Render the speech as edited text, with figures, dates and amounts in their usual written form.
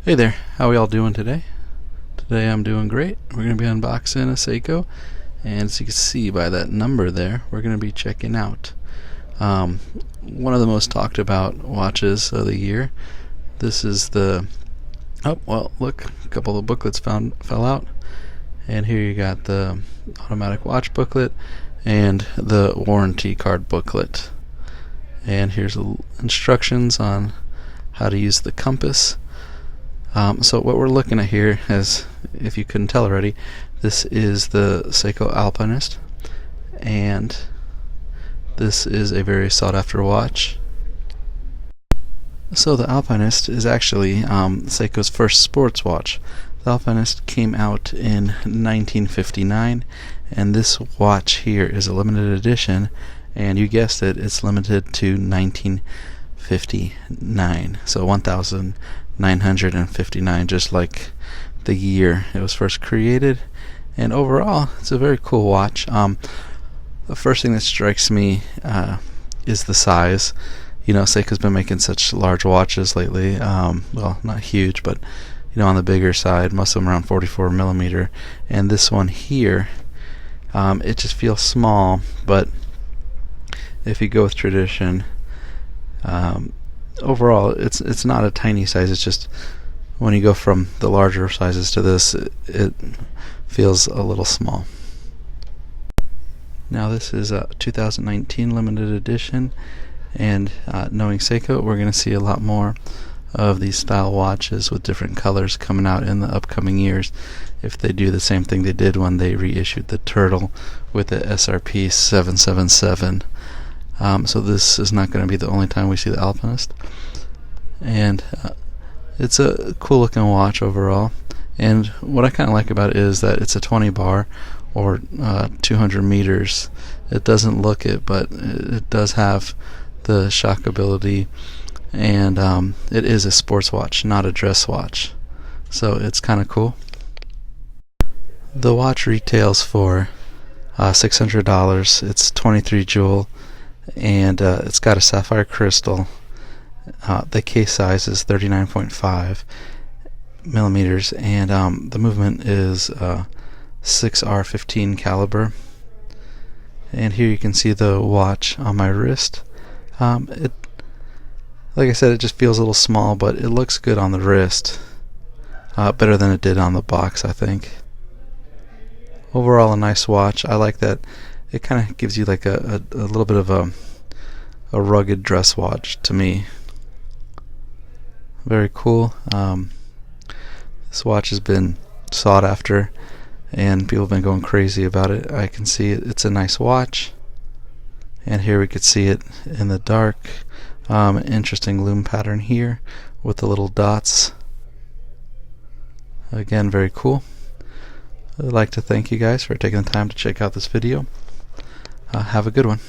Hey there, how are y'all doing today? Today I'm doing great. We're going to be unboxing a Seiko, and as you can see by that number there, we're going to be checking out one of the most talked about watches of the year. This is the, oh well, look, a couple of booklets fell out, and here you got the automatic watch booklet and the warranty card booklet. And here's instructions on how to use the compass. So what we're looking at here is, if you couldn't tell already, this is the Seiko Alpinist, and this is a very sought after watch. So the Alpinist is actually Seiko's first sports watch. The Alpinist came out in 1959, and this watch here is a limited edition, and you guessed it, it's limited to 1959. So 1959, just like the year it was first created. And overall, it's a very cool watch. The first thing that strikes me is the size. You know, Seiko's been making such large watches lately. Well, not huge, but on the bigger side. Most of them around 44 millimeter. And this one here, it just feels small. But if you go with tradition, overall, it's not a tiny size. It's just when you go from the larger sizes to this, it feels a little small. Now this is a 2019 limited edition, and knowing Seiko, we're going to see a lot more of these style watches with different colors coming out in the upcoming years, if they do the same thing they did when they reissued the Turtle with the SRP 777. So this is not going to be the only time we see the Alpinist, and it's a cool looking watch overall. And what I kind of like about it is that it's a 20 bar or 200 meters. It doesn't look it, but it does have the shockability, and it is a sports watch, not a dress watch, so it's kind of cool. The watch retails for $600. It's 23 jewel, and it's got a sapphire crystal. The case size is 39.5 millimeters, and the movement is 6R15 caliber. And here you can see the watch on my wrist. Like I said, it just feels a little small, but it looks good on the wrist. Better than it did on the box, I think. Overall, a nice watch. I like that it kind of gives you like a little bit of a rugged dress watch to me. Very cool. This watch has been sought after, and people have been going crazy about it. I can see it. It's a nice watch, and here we could see it in the dark. Interesting loom pattern here with the little dots. Again, very cool. I'd like to thank you guys for taking the time to check out this video. Have a good one.